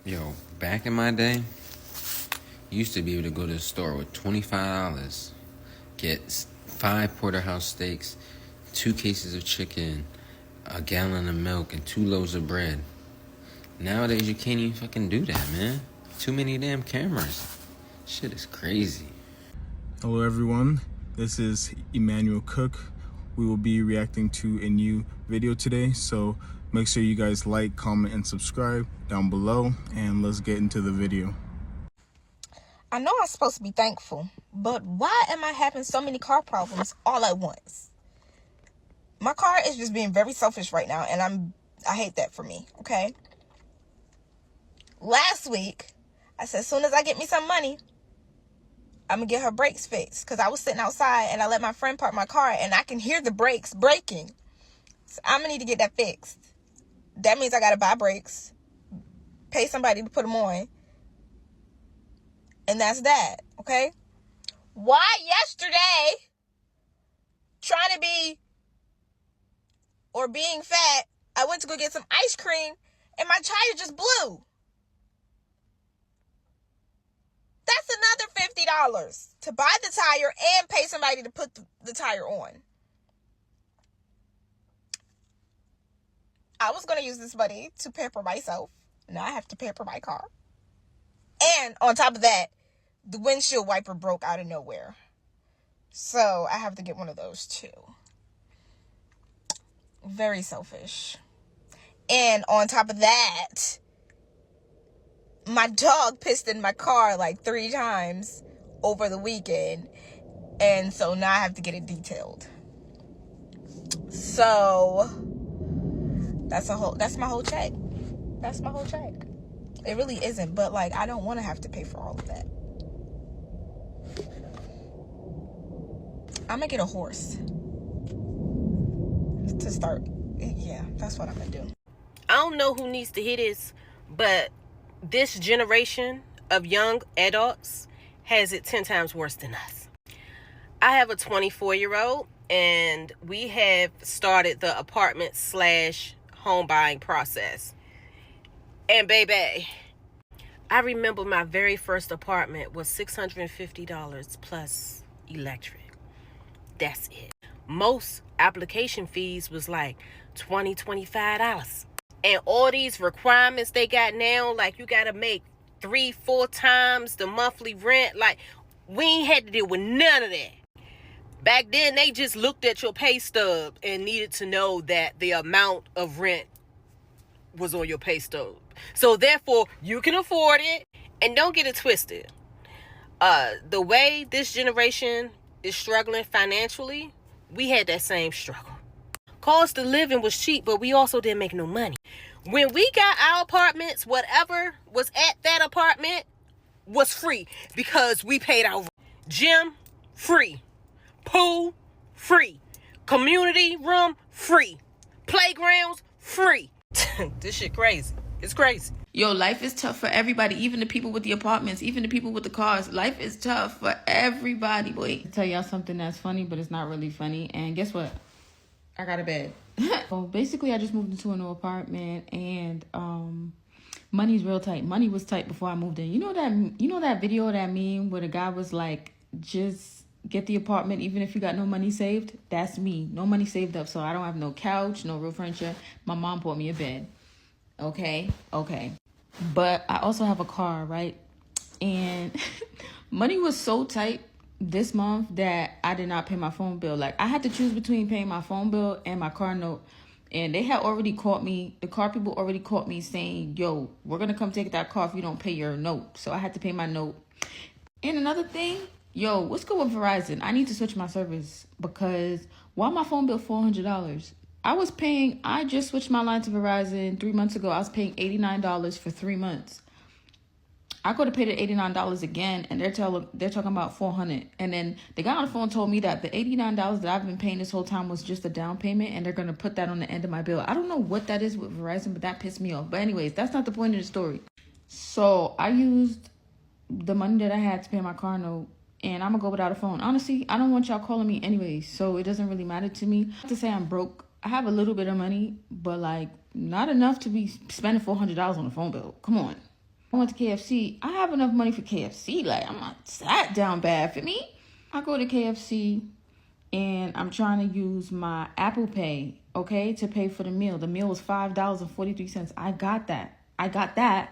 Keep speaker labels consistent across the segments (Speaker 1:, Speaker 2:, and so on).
Speaker 1: Yo, back in my day, you used to be able to go to the store with $25, get 5 porterhouse steaks, 2 cases of chicken, a gallon of milk, and 2 loaves of bread. Nowadays, you can't even fucking do that, man. Too many damn cameras. Shit is crazy.
Speaker 2: Hello everyone, this is Emmanuel Cook. We will be reacting to a new video today, so make sure you guys like, comment, and subscribe down below, and let's get into the video.
Speaker 3: I know I'm supposed to be thankful, but why am I having so many car problems all at once? My car is just being very selfish right now, and I hate that for me, okay? Last week, I said as soon as I get me some money, I'm going to get her brakes fixed, because I was sitting outside and I let my friend park my car and I can hear the brakes breaking. So I'm going to need to get that fixed. That means I got to buy brakes, pay somebody to put them on, and that's that, okay? Why yesterday, trying to be or being fat, I went to go get some ice cream and my tire just blew. That's another $50 to buy the tire and pay somebody to put the tire on. I was going to use this money to pamper myself. Now I have to pamper my car. And on top of that, the windshield wiper broke out of nowhere. So I have to get one of those too. Very selfish. And on top of that, my dog pissed in my car like 3 times over the weekend. And so now I have to get it detailed. So that's my whole check. That's my whole check. It really isn't, but like I don't want to have to pay for all of that. I'm gonna get a horse to start. Yeah, that's what I'm gonna do.
Speaker 4: I don't know who needs to hear this, but this generation of young adults has it 10 times worse than us. I have a 24-year-old, and we have started the apartment/home buying process. And baby, I remember my very first apartment was $650 plus electric. That's it. Most application fees was like $20, $25. And all these requirements they got now, like you got to make 3-4 times the monthly rent. Like, we ain't had to deal with none of that. Back then, they just looked at your pay stub and needed to know that the amount of rent was on your pay stub. So therefore, you can afford it. And don't get it twisted. The way this generation is struggling financially, we had that same struggle. Cost of living was cheap, but we also didn't make no money. When we got our apartments, whatever was at that apartment was free because we paid our rent. Gym, free. Pool, free. Community room, free. Playgrounds, free. This shit crazy. It's crazy.
Speaker 5: Yo, life is tough for everybody, even the people with the apartments, even the people with the cars. Life is tough for everybody, boy. I'll tell y'all something that's funny, but it's not really funny. And guess what? I got a bed. So basically, I just moved into a new apartment, and money's real tight. Money was tight before I moved in. You know that video, that meme where the guy was like, just get the apartment even if you got no money saved? That's me. No money saved up, so I don't have no couch, no real furniture. My mom bought me a bed. Okay. But I also have a car, right? And money was so tight this month that I did not pay my phone bill. Like, I had to choose between paying my phone bill and my car note. And they had already caught me. The car people already caught me saying, yo, we're going to come take that car if you don't pay your note. So I had to pay my note. And another thing, yo, what's good with Verizon? I need to switch my service, because why my phone bill $400? I just switched my line to Verizon 3 months ago. I was paying $89 for 3 months. I could have paid the $89 again, and they're talking about $400. And then the guy on the phone told me that the $89 that I've been paying this whole time was just a down payment, and they're going to put that on the end of my bill. I don't know what that is with Verizon, but that pissed me off. But anyways, that's not the point of the story. So I used the money that I had to pay my car note, and I'm going to go without a phone. Honestly, I don't want y'all calling me anyways, so it doesn't really matter to me. Not to say I'm broke. I have a little bit of money, but like not enough to be spending $400 on a phone bill. Come on. I went to KFC. I have enough money for KFC. Like, I'm not that down bad for me. I go to KFC and I'm trying to use my Apple Pay, okay, to pay for the meal. The meal was $5.43. I got that.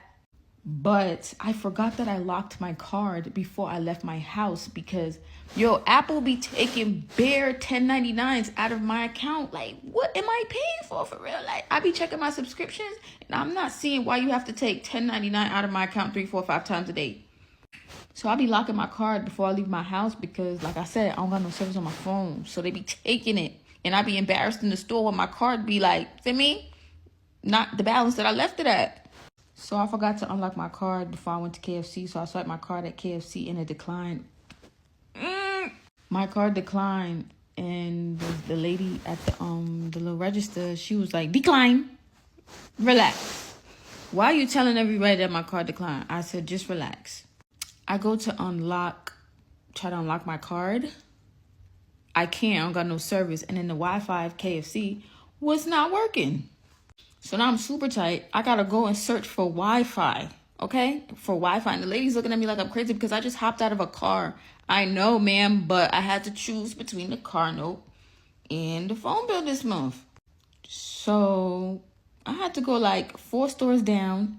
Speaker 5: But I forgot that I locked my card before I left my house because, Apple be taking bare 1099s out of my account. Like, what am I paying for real? Like, I be checking my subscriptions and I'm not seeing why you have to take 1099 out of my account 3, 4, 5 times a day. So I be locking my card before I leave my house because, like I said, I don't got no service on my phone. So they be taking it. And I be embarrassed in the store when my card be like, see me? Not the balance that I left it at. So I forgot to unlock my card before I went to KFC. So I swiped my card at KFC and it declined. My card declined. And the lady at the little register, she was like, decline. Relax. Why are you telling everybody that my card declined? I said, just relax. I go to try to unlock my card. I can't, I don't got no service. And then the Wi-Fi of KFC was not working. So now I'm super tight. I gotta go and search for Wi-Fi, okay? For Wi-Fi. And the lady's looking at me like I'm crazy because I just hopped out of a car. I know, ma'am, but I had to choose between the car note and the phone bill this month. So I had to go like 4 stores down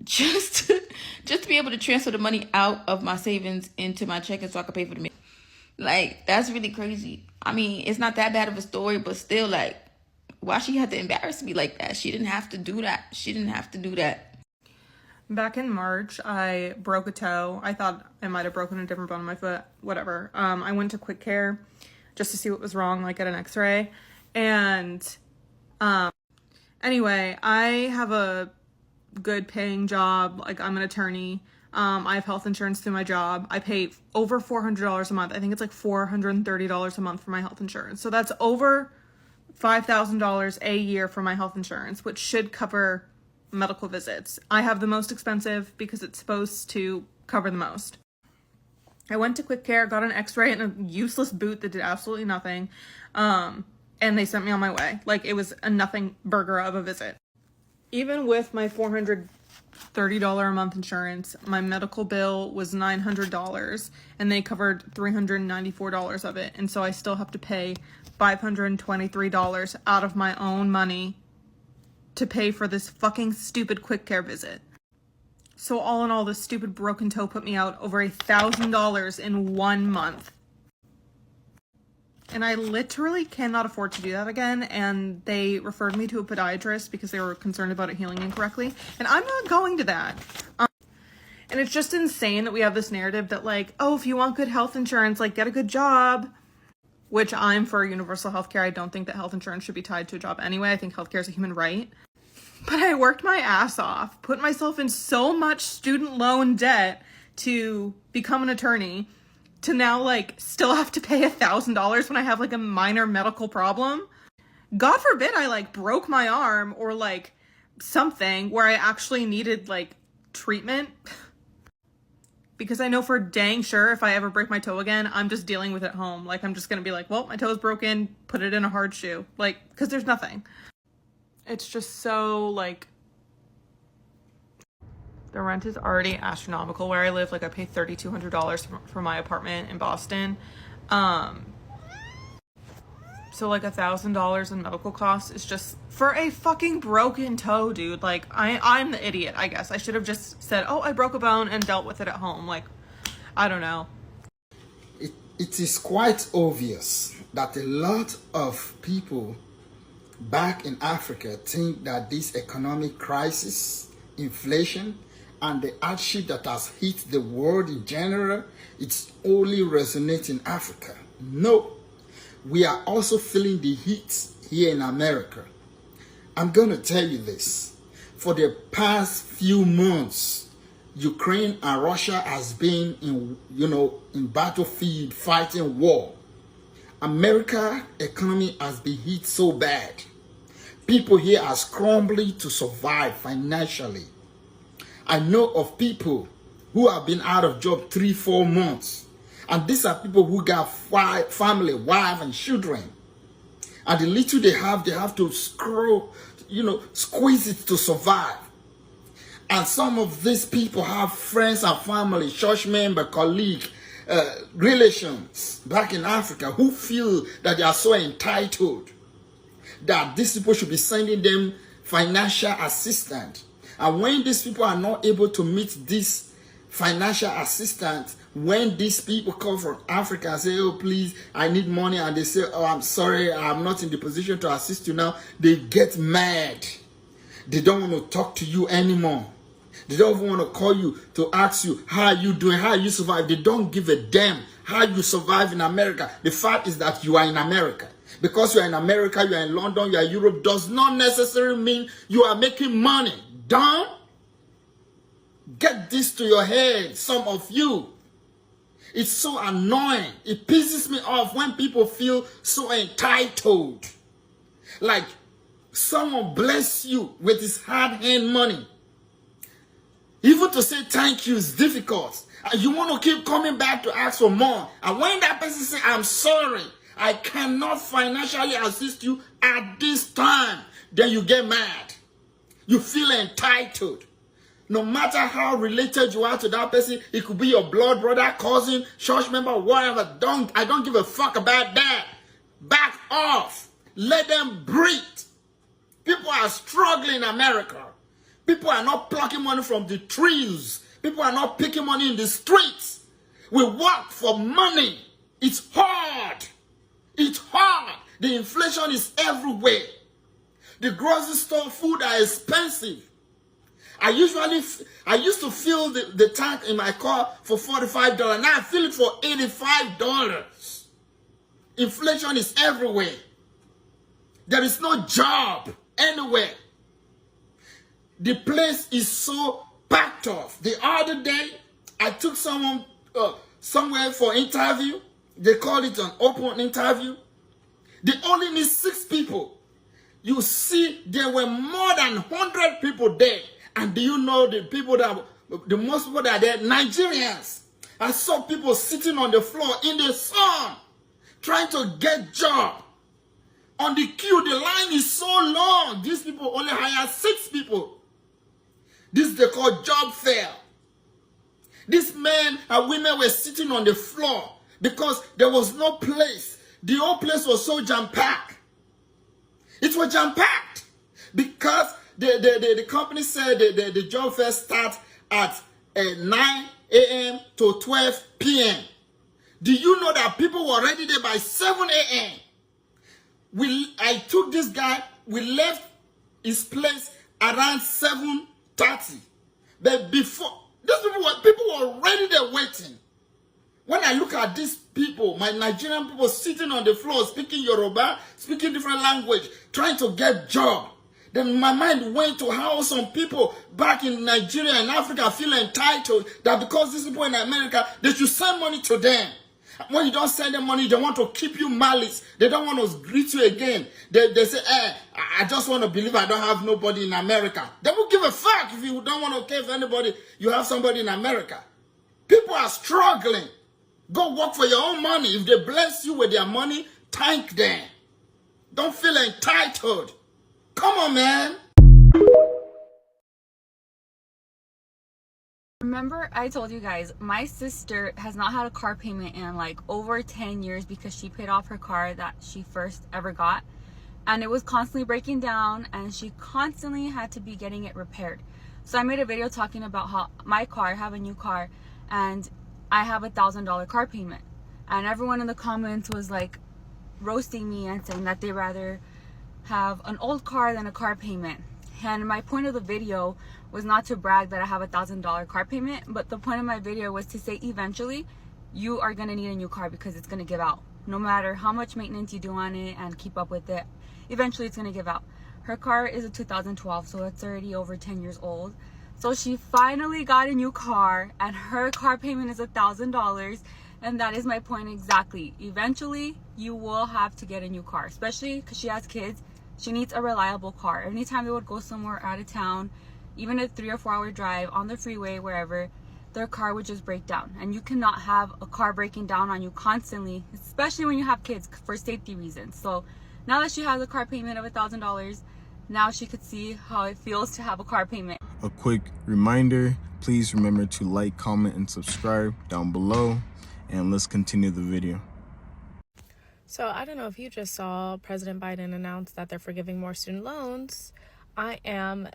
Speaker 5: just to be able to transfer the money out of my savings into my checking so I could pay for the meal. Like, that's really crazy. I mean, it's not that bad of a story, but still, like, why she had to embarrass me like that? She didn't have to do that.
Speaker 6: Back in March, I broke a toe. I thought I might have broken a different bone in my foot, whatever. I went to Quick Care just to see what was wrong, like get an x-ray. And anyway, I have a good paying job. Like, I'm an attorney. I have health insurance through my job. I pay over $400 a month. I think it's like $430 a month for my health insurance. So that's over $5,000 a year for my health insurance, which should cover medical visits. I have the most expensive because it's supposed to cover the most. I went to Quick Care, got an x-ray and a useless boot that did absolutely nothing. And they sent me on my way. Like, it was a nothing burger of a visit. Even with my $430 a month insurance, my medical bill was $900 and they covered $394 of it. And so I still have to pay $523 out of my own money to pay for this fucking stupid Quick Care visit. So all in all, this stupid broken toe put me out over $1,000 in 1 month. And I literally cannot afford to do that again. And they referred me to a podiatrist because they were concerned about it healing incorrectly. And I'm not going to that. And it's just insane that we have this narrative that, like, oh, if you want good health insurance, like, get a good job. Which I'm for universal healthcare. I don't think that health insurance should be tied to a job anyway. I think healthcare is a human right. But I worked my ass off, put myself in so much student loan debt to become an attorney, to now, like, still have to pay $1,000 when I have, like, a minor medical problem. God forbid I, like, broke my arm or, like, something where I actually needed, like, treatment. Because I know for dang sure if I ever break my toe again, I'm just dealing with it at home. Like, I'm just going to be like, well, my toe's broken, put it in a hard shoe. Like, because there's nothing. It's just so, like, the rent is already astronomical where I live. Like, I pay $3,200 for my apartment in Boston. So, like, $1,000 in medical costs is just for a fucking broken toe, dude. Like, I'm the idiot, I guess. I should have just said, oh, I broke a bone and dealt with it at home. Like, I don't know.
Speaker 7: It is quite obvious that a lot of people back in Africa think that this economic crisis, inflation, and the hardship that has hit the world in general, it's only resonates in Africa. No. We are also feeling the heat here in America. I'm going to tell you this. For the past few months, Ukraine and Russia has been in battlefield fighting war. America economy has been hit so bad. People here are scrambling to survive financially. I know of people who have been out of job 3-4 months. And these are people who got family, wife, and children. And the little they have to squeeze it to survive. And some of these people have friends and family, church member, colleague, relations back in Africa who feel that they are so entitled that these people should be sending them financial assistance. And when these people are not able to meet this financial assistance, when these people come from Africa and say, oh, please, I need money, and they say, oh, I'm sorry, I'm not in the position to assist you now, they get mad. They don't want to talk to you anymore. They don't even want to call you to ask you, how are you doing, how are you survive? They don't give a damn how you survive in America. The fact is that you are in America. Because you are in America, you are in London, you are in Europe, does not necessarily mean you are making money. Don't get this to your head, some of you. It's so annoying. It pisses me off when people feel so entitled. Like someone bless you with his hard-earned money. Even to say thank you is difficult. And you want to keep coming back to ask for more. And when that person says, I'm sorry, I cannot financially assist you at this time, then you get mad. You feel entitled. No matter how related you are to that person, it could be your blood brother, cousin, church member, whatever. I don't give a fuck about that. Back off. Let them breathe. People are struggling in America. People are not plucking money from the trees. People are not picking money in the streets. We work for money. It's hard. It's hard. The inflation is everywhere. The grocery store food are expensive. I used to fill the tank in my car for $45. Now I fill it for $85. Inflation is everywhere. There is no job anywhere. The place is so packed off. The other day, I took someone somewhere for interview. They call it an open interview. They only need 6 people. You see, there were more than 100 people there. And do you know the most people that are there? Nigerians. I saw people sitting on the floor in the sun, trying to get job. On the queue, the line is so long. These people only hire 6 people. This they call job fair. These men and women were sitting on the floor because there was no place. The whole place was so jam-packed. It was jam-packed because the company said the job fair starts at 9 a.m. to 12 p.m. Do you know that people were already there by 7 a.m.? I took this guy, we left his place around 7:30. But before, people were already there waiting. When I look at these people, my Nigerian people sitting on the floor, speaking Yoruba, speaking different language, trying to get job, then my mind went to how some people back in Nigeria and Africa feel entitled that because these people in America, they should send money to them. When you don't send them money, they want to keep you malice. They don't want to greet you again. They say, I just want to believe I don't have nobody in America. They will give a fuck if you don't want to care for anybody. You have somebody in America. People are struggling. Go work for your own money. If they bless you with their money, thank them. Don't feel entitled. Come on, man.
Speaker 8: Remember I told you guys, my sister has not had a car payment in like over 10 years because she paid off her car that she first ever got. And it was constantly breaking down and she constantly had to be getting it repaired. So I made a video talking about how my car, I have a new car, and I have $1,000 car payment. And everyone in the comments was like roasting me and saying that they'd rather have an old car than a car payment. And my point of the video was not to brag that I have $1,000 car payment, but the point of my video was to say eventually you are going to need a new car because it's going to give out. No matter how much maintenance you do on it and keep up with it, eventually it's going to give out. Her car is a 2012, so it's already over 10 years old. So she finally got a new car and her car payment is $1,000. And that is my point exactly. Eventually you will have to get a new car, especially because she has kids. She needs a reliable car. Anytime they would go somewhere out of town, even a 3 or 4 hour drive on the freeway, wherever, their car would just break down. And you cannot have a car breaking down on you constantly, especially when you have kids, for safety reasons. So now that she has a car payment of $1,000, now she could see how it feels to have a car payment.
Speaker 2: a quick reminder, please remember to like, comment, and subscribe down below, and let's continue the video.
Speaker 9: So I don't know if you just saw President Biden announce that they're forgiving more student loans. I am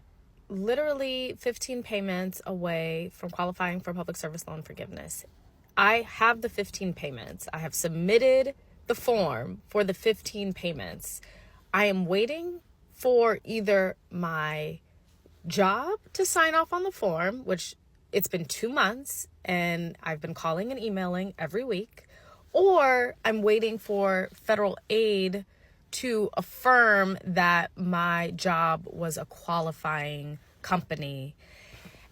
Speaker 9: literally 15 payments away from qualifying for public service loan forgiveness. I have the 15 payments. I have submitted the form for the 15 payments. I am waiting for either my job to sign off on the form, which it's been 2 months and I've been calling and emailing every week, or I'm waiting for federal aid to affirm that my job was a qualifying company.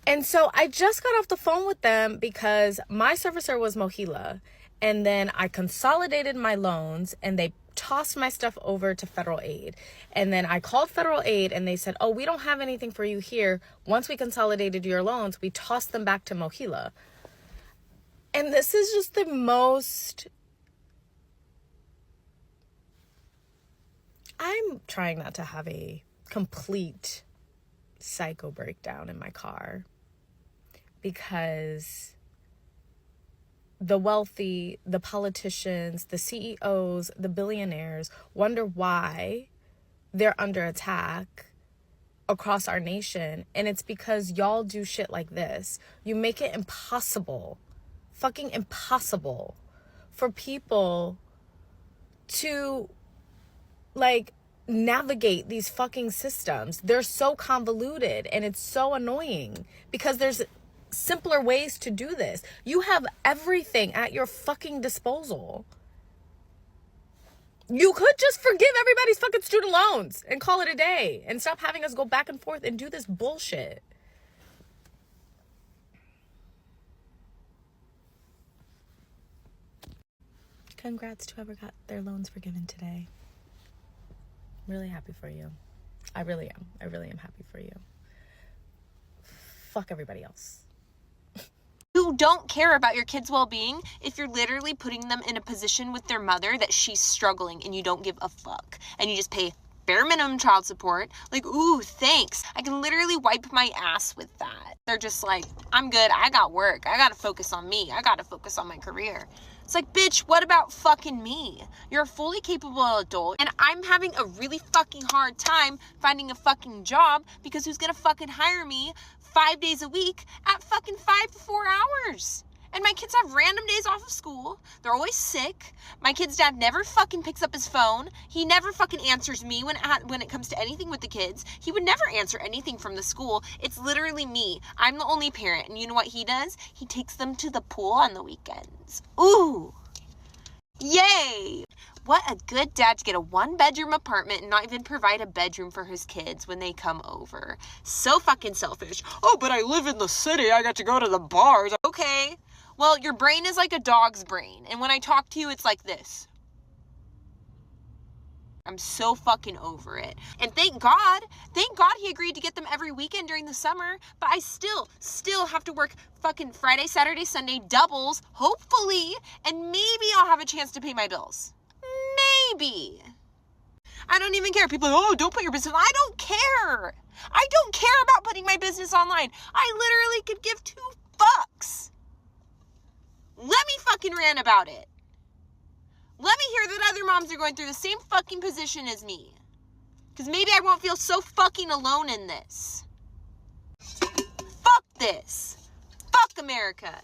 Speaker 9: And so I just got off the phone with them because my servicer was Mohila, and then I consolidated my loans and they tossed my stuff over to federal aid. And then I called federal aid and they said, oh, we don't have anything for you here. Once we consolidated your loans, we tossed them back to Mohila. And this is just the most... I'm trying not to have a complete psycho breakdown in my car because the wealthy, the politicians, the CEOs, the billionaires wonder why they're under attack across our nation. And it's because y'all do shit like this. You make it impossible, fucking impossible, for people to navigate these fucking systems. They're so convoluted and it's so annoying because there's simpler ways to do this. You have everything at your fucking disposal. You could just forgive everybody's fucking student loans and call it a day and stop having us go back and forth and do this bullshit. Congrats to whoever got their loans forgiven today. I'm really happy for you. I really am. I really am happy for you. Fuck everybody else.
Speaker 10: You don't care about your kids' well-being if you're literally putting them in a position with their mother that she's struggling and you don't give a fuck. And you just pay bare minimum child support. Like, ooh, thanks. I can literally wipe my ass with that. They're just like, I'm good. I got work. I got to focus on me. I got to focus on my career. It's like, bitch, what about fucking me? You're a fully capable adult and I'm having a really fucking hard time finding a fucking job because who's gonna fucking hire me 5 days a week at fucking 5 to 4 hours? And my kids have random days off of school. They're always sick. My kid's dad never fucking picks up his phone. He never fucking answers me when it comes to anything with the kids. He would never answer anything from the school. It's literally me. I'm the only parent. And you know what he does? He takes them to the pool on the weekends. Ooh. Yay. What a good dad to get a 1-bedroom apartment and not even provide a bedroom for his kids when they come over. So fucking selfish. Oh, but I live in the city. I got to go to the bars. Okay. Well, your brain is like a dog's brain. And when I talk to you, it's like this. I'm so fucking over it. And thank God he agreed to get them every weekend during the summer. But I still have to work fucking Friday, Saturday, Sunday doubles, hopefully. And maybe I'll have a chance to pay my bills. Maybe. I don't even care. People are like, oh, don't put your business on. I don't care. I don't care about putting my business online. I literally could give 2 fucks. Let me fucking rant about it. Let me hear that other moms are going through the same fucking position as me. Because maybe I won't feel so fucking alone in this. Fuck this. Fuck America.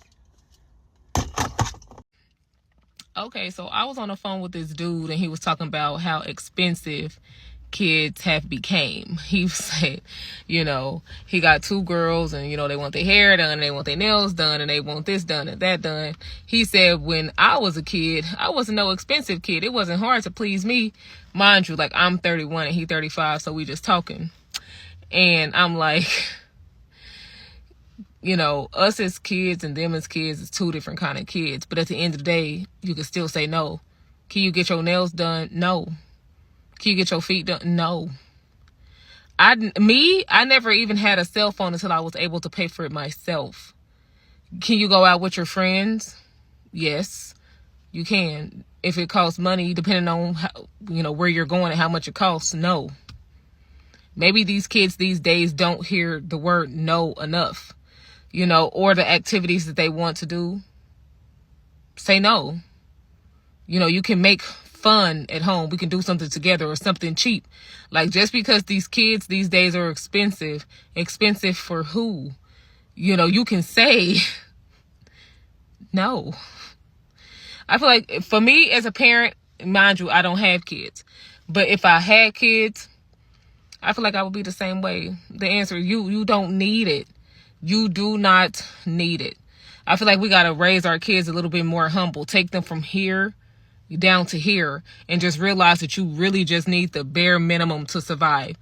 Speaker 11: Okay, so I was on the phone with this dude and he was talking about how expensive kids have became. He said, you know, he got 2 girls and, you know, they want their hair done, and they want their nails done, and they want this done and that done. He said, when I was a kid, I wasn't no expensive kid. It wasn't hard to please me. Mind you, like, I'm 31 and he 35, so we just talking. And I'm like, you know, us as kids and them as kids is 2 different kind of kids. But at the end of the day, you can still say no. Can you get your nails done? No. Can you get your feet done? No. I never even had a cell phone until I was able to pay for it myself. Can you go out with your friends? Yes, you can. If it costs money, depending on how, you know, where you're going and how much it costs, no. Maybe these kids these days don't hear the word no enough, you know, or the activities that they want to do. Say no. You know, you can make fun at home. We can do something together or something cheap. Like, just because these kids these days are expensive for who? You know, you can say no. I feel like for me as a parent, mind you, I don't have kids. But if I had kids, I feel like I would be the same way. The answer, you don't need it. You do not need it. I feel like we got to raise our kids a little bit more humble. Take them from here down to here and just realize that you really just need the bare minimum to survive.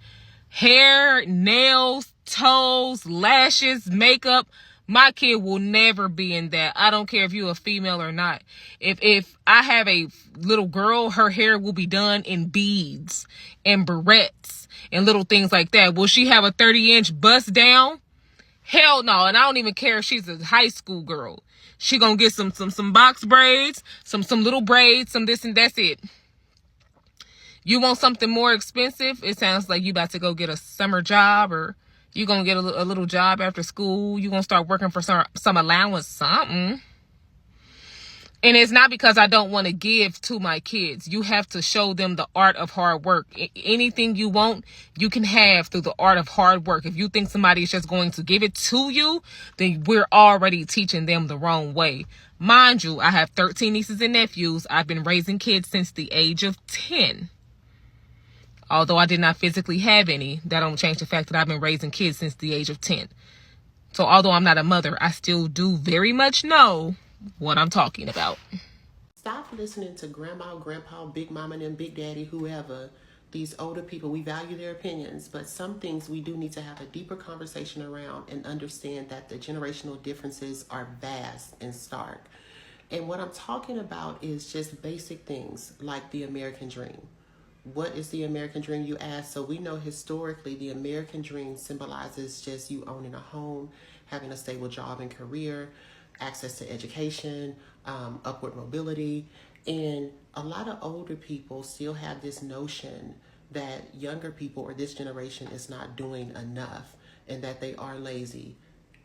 Speaker 11: Hair, nails, toes, lashes, makeup. My kid will never be in that. I don't care if you're a female or not. If I have a little girl, her hair will be done in beads and barrettes and little things like that. Will she have a 30-inch bust down? Hell no. And I don't even care if she's a high school girl. She gonna get some box braids, some little braids, some this and that's it. You want something more expensive? It sounds like you about to go get a summer job, or you gonna get a little job after school. You gonna start working for some allowance, something. And it's not because I don't want to give to my kids. You have to show them the art of hard work. Anything you want, you can have through the art of hard work. If you think somebody is just going to give it to you, then we're already teaching them the wrong way. Mind you, I have 13 nieces and nephews. I've been raising kids since the age of 10. Although I did not physically have any, that don't change the fact that I've been raising kids since the age of 10. So although I'm not a mother, I still do very much know what I'm talking about.
Speaker 12: Stop listening to grandma, grandpa, big mama, and big daddy, whoever. These older people, we value their opinions, but some things we do need to have a deeper conversation around and understand that the generational differences are vast and stark. And what I'm talking about is just basic things like the American dream. What is the American dream, you ask? So we know historically the American dream symbolizes just you owning a home, having a stable job and career, access to education, upward mobility. And a lot of older people still have this notion that younger people or this generation is not doing enough and that they are lazy.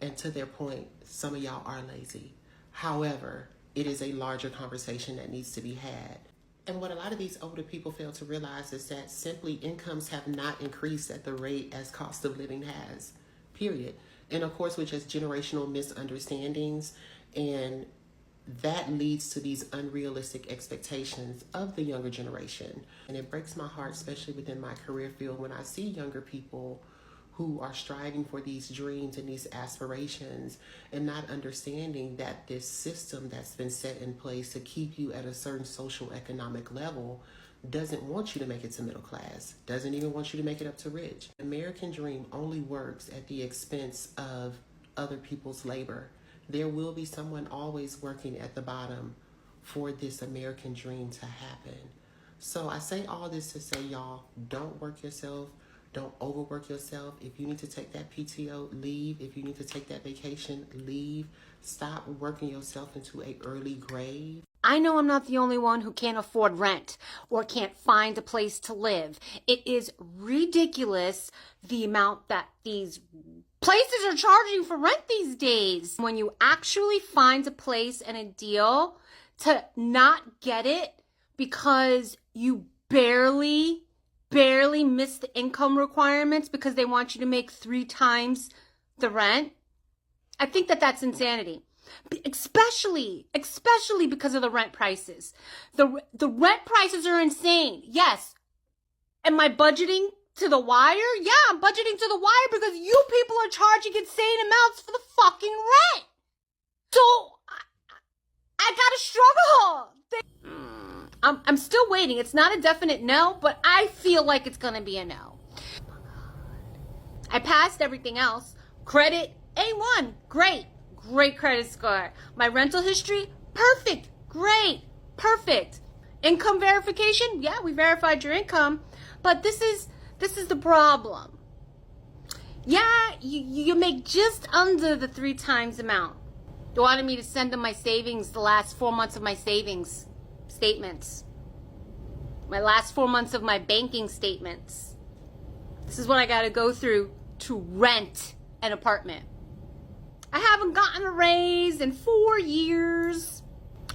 Speaker 12: And to their point, some of y'all are lazy. However, it is a larger conversation that needs to be had. And what a lot of these older people fail to realize is that simply incomes have not increased at the rate as cost of living has, period. And of course, with just generational misunderstandings, and that leads to these unrealistic expectations of the younger generation. And it breaks my heart, especially within my career field, when I see younger people who are striving for these dreams and these aspirations and not understanding that this system that's been set in place to keep you at a certain social economic level doesn't want you to make it to middle class, doesn't even want you to make it up to rich. The American dream only works at the expense of other people's labor. There will be someone always working at the bottom for this American dream to happen. So I say all this to say, y'all, don't work yourself. Don't overwork yourself. If you need to take that PTO, leave. If you need to take that vacation, leave. Stop working yourself into an early grave.
Speaker 13: I know I'm not the only one who can't afford rent or can't find a place to live. It is ridiculous the amount that these places are charging for rent these days. When you actually find a place and a deal, to not get it because you barely miss the income requirements because they want you to make 3 times the rent. I think that that's insanity. Especially because of the rent prices. The rent prices are insane. Yes. Am I budgeting to the wire? Yeah, I'm budgeting to the wire because you people are charging insane amounts for the fucking rent. So I gotta struggle. I'm still waiting. It's not a definite no, but I feel like it's gonna be a no. I passed everything else. Credit, A1, great credit score. My rental history, perfect, great, perfect. Income verification, yeah, we verified your income, but this is the problem. Yeah, you make just under the 3 times amount. They wanted me to send them my savings, the last 4 months of my savings statements. My last 4 months of my banking statements. This is what I gotta go through to rent an apartment. I haven't gotten a raise in 4 years.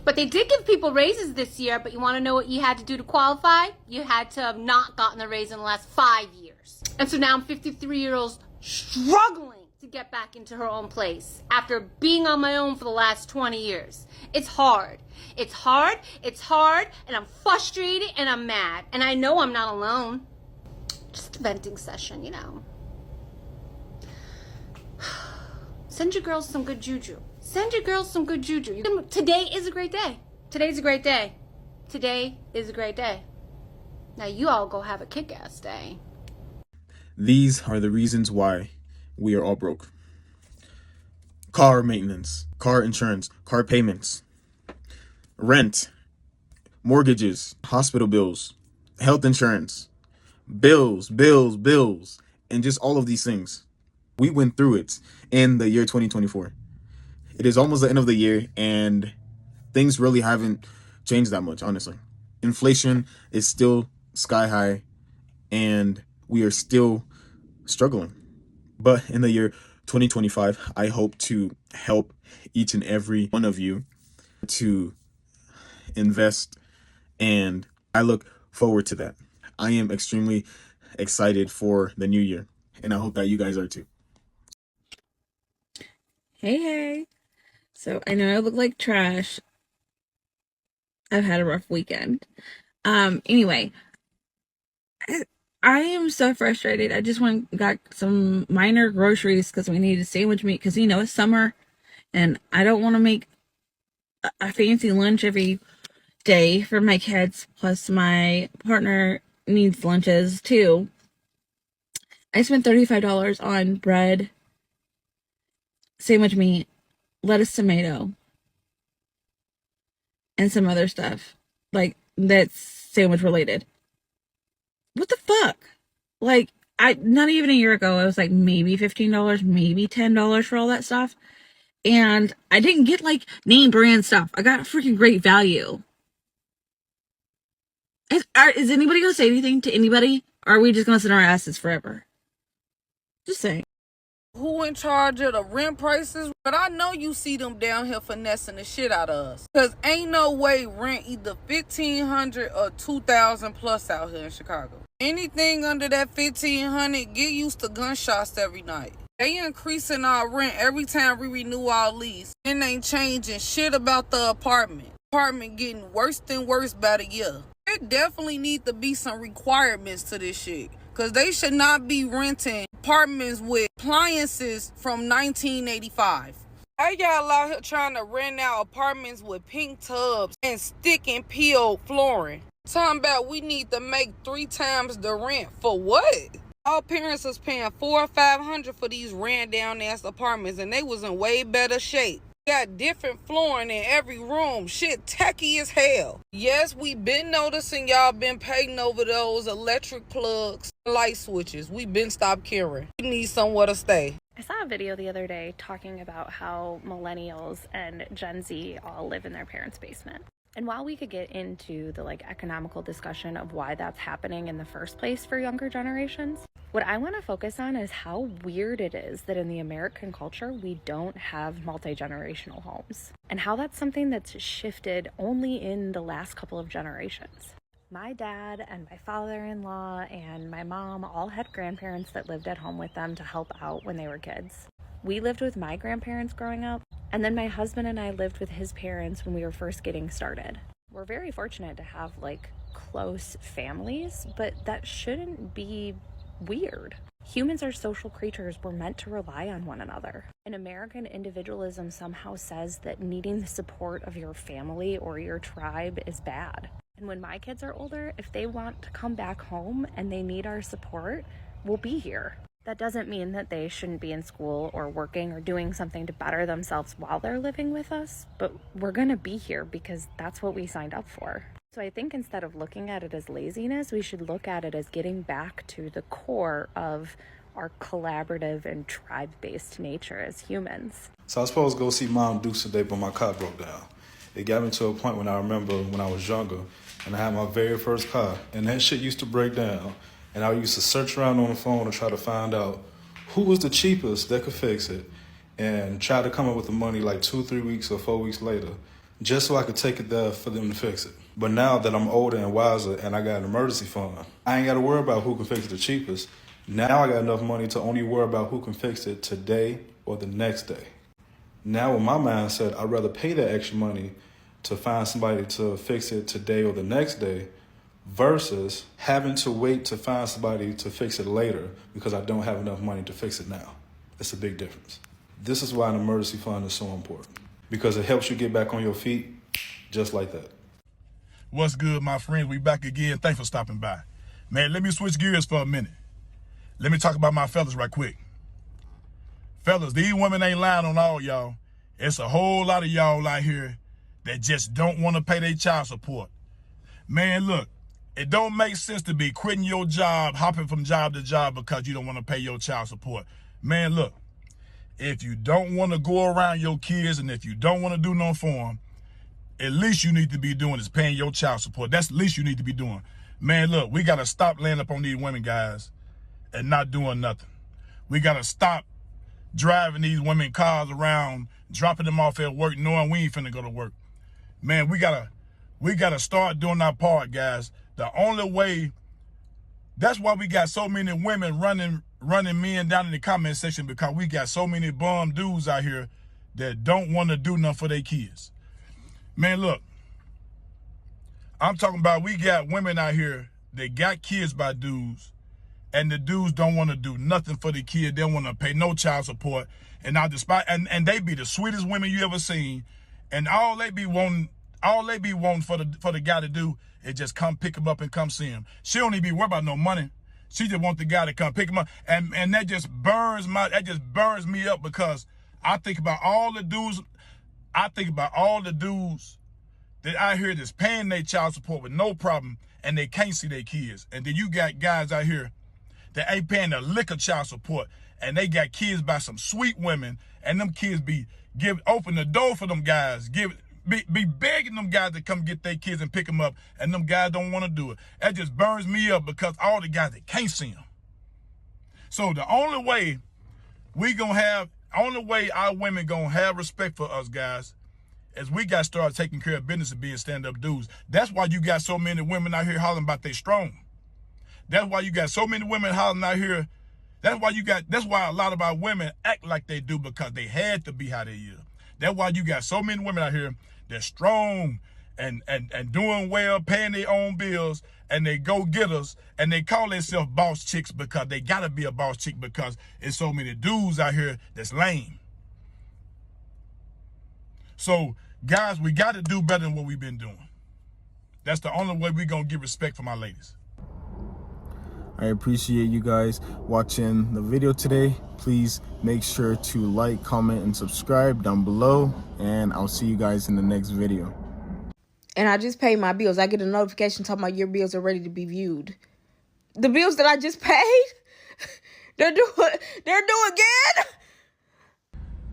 Speaker 13: But they did give people raises this year, but you want to know what you had to do to qualify? You had to have not gotten a raise in the last 5 years. And so now I'm 53-year-old struggling to get back into her own place after being on my own for the last 20 years. It's hard. It's hard, and I'm frustrated, and I'm mad. And I know I'm not alone. Just a venting session, you know. Send your girls some good juju. Send your girls some good juju. Today is a great day. Today's a great day. Today is a great day. Now you all go have a kick-ass day.
Speaker 2: These are the reasons why we are all broke. Car maintenance, car insurance, car payments, rent, mortgages, hospital bills, health insurance, bills, and just all of these things. We went through it in the year 2024. It is almost the end of the year, and things really haven't changed that much, honestly. Inflation is still sky high, and we are still struggling. But in the year 2025, I hope to help each and every one of you to invest, and I look forward to that. I am extremely excited for the new year, and I hope that you guys are too.
Speaker 5: Hey. So I know I look like trash. I've had a rough weekend. Anyway, I am so frustrated. I just got some minor groceries because we needed sandwich meat because, you know, it's summer and I don't want to make a fancy lunch every day for my kids. Plus my partner needs lunches too. I spent $35 on bread, sandwich meat, lettuce, tomato, and some other stuff like that's sandwich related. What the fuck? Like, not even a year ago, I was like maybe $15, maybe $10 for all that stuff. And I didn't get like name brand stuff. I got freaking great value. Is anybody gonna say anything to anybody? Or are we just gonna sit on our asses forever? Just saying.
Speaker 14: Who in charge of the rent prices? But I know you see them down here finessing the shit out of us. Cause ain't no way rent either $1,500 or $2,000 plus out here in Chicago. Anything under that $1,500, get used to gunshots every night. They increasing our rent every time we renew our lease. And ain't changing shit about the apartment. Apartment getting worse than worse by the year. There definitely need to be some requirements to this shit. Because they should not be renting apartments with appliances from 1985. How y'all out here trying to rent out apartments with pink tubs and stick and peel flooring? Talking about we need to make 3 times the rent. For what? Our parents was paying $400 or $500 for these ran down ass apartments and they was in way better shape. Got different flooring in every room. Shit tacky as hell. Yes, we been noticing y'all been painting over those electric plugs, light switches. We been stopped caring. We need somewhere to stay.
Speaker 9: I saw a video the other day talking about how millennials and Gen Z all live in their parents' basement. And while we could get into the economical discussion of why that's happening in the first place for younger generations, what I want to focus on is how weird it is that in the American culture, we don't have multi-generational homes and how that's something that's shifted only in the last couple of generations. My dad and my father-in-law and my mom all had grandparents that lived at home with them to help out when they were kids. We lived with my grandparents growing up, and then my husband and I lived with his parents when we were first getting started. We're very fortunate to have close families, but that shouldn't be weird. Humans are social creatures. We're meant to rely on one another. And American individualism somehow says that needing the support of your family or your tribe is bad. And when my kids are older, if they want to come back home and they need our support, we'll be here. That doesn't mean that they shouldn't be in school or working or doing something to better themselves while they're living with us, but we're gonna be here because that's what we signed up for. So I think instead of looking at it as laziness, we should look at it as getting back to the core of our collaborative and tribe-based nature as humans.
Speaker 15: So I was supposed to go see Mom Dukes today, but my car broke down. It got me to a point when I remember when I was younger and I had my very first car, and that shit used to break down. And I used to search around on the phone to try to find out who was the cheapest that could fix it, and try to come up with the money like 2, 3 weeks or 4 weeks later, just so I could take it there for them to fix it. But now that I'm older and wiser and I got an emergency fund, I ain't got to worry about who can fix it the cheapest. Now I got enough money to only worry about who can fix it today or the next day. Now with my mindset, I'd rather pay that extra money to find somebody to fix it today or the next day versus having to wait to find somebody to fix it later because I don't have enough money to fix it now. It's a big difference. This is why an emergency fund is so important, because it helps you get back on your feet just like that.
Speaker 16: What's good, my friends? We back again. Thanks for stopping by. Man, let me switch gears for a minute. Let me talk about my fellas right quick. Fellas, these women ain't lying on all y'all. It's a whole lot of y'all out here that just don't want to pay their child support. Man, look, it don't make sense to be quitting your job, hopping from job to job because you don't want to pay your child support. Man, look, if you don't want to go around your kids and if you don't want to do no for them, at least you need to be doing is paying your child support. That's the least you need to be doing. Man, look, we got to stop laying up on these women, guys, and not doing nothing. We got to stop driving these women cars around, dropping them off at work, knowing we ain't finna go to work. Man, we gotta start doing our part, guys. The only way, that's why we got so many women running men down in the comment section, because we got so many bum dudes out here that don't want to do nothing for their kids. Man, look, I'm talking about we got women out here that got kids by dudes, and the dudes don't want to do nothing for the kid. They don't want to pay no child support. And I despise, and they be the sweetest women you ever seen. And all they be wanting for the guy to do is just come pick him up and come see him. She don't even be worried about no money. She just want the guy to come pick him up. And that just burns me up, because I think about all the dudes that out here that's paying their child support with no problem, and they can't see their kids. And then you got guys out here that ain't paying a lick of child support, and they got kids by some sweet women, and them kids open the door for them guys, be begging them guys to come get their kids and pick them up, and them guys don't want to do it. That just burns me up, because all the guys that can't see them. So the only way our women gonna have respect for us, guys, is we got to start taking care of business and being stand-up dudes. That's why you got so many women out here hollering about they strong. That's why you got so many women hollering out here. That's why a lot of our women act like they do, because they had to be how they is. That's why you got so many women out here that's strong and doing well, paying their own bills, and they go-getters, and they call themselves boss chicks because they got to be a boss chick, because there's so many dudes out here that's lame. So, guys, we got to do better than what we've been doing. That's the only way we're going to get respect from our ladies.
Speaker 2: I appreciate you guys watching the video today. Please make sure to like, comment, and subscribe down below, and I'll see you guys in the next video.
Speaker 5: And I just paid my bills. I get a notification talking about your bills are ready to be viewed. The bills that I just paid, they're due again.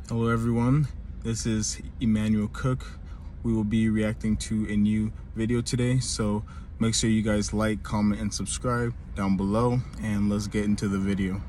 Speaker 2: Hello everyone, this is Emmanuel Cook. We will be reacting to a new video today, so make sure you guys like, comment, and subscribe down below, and let's get into the video.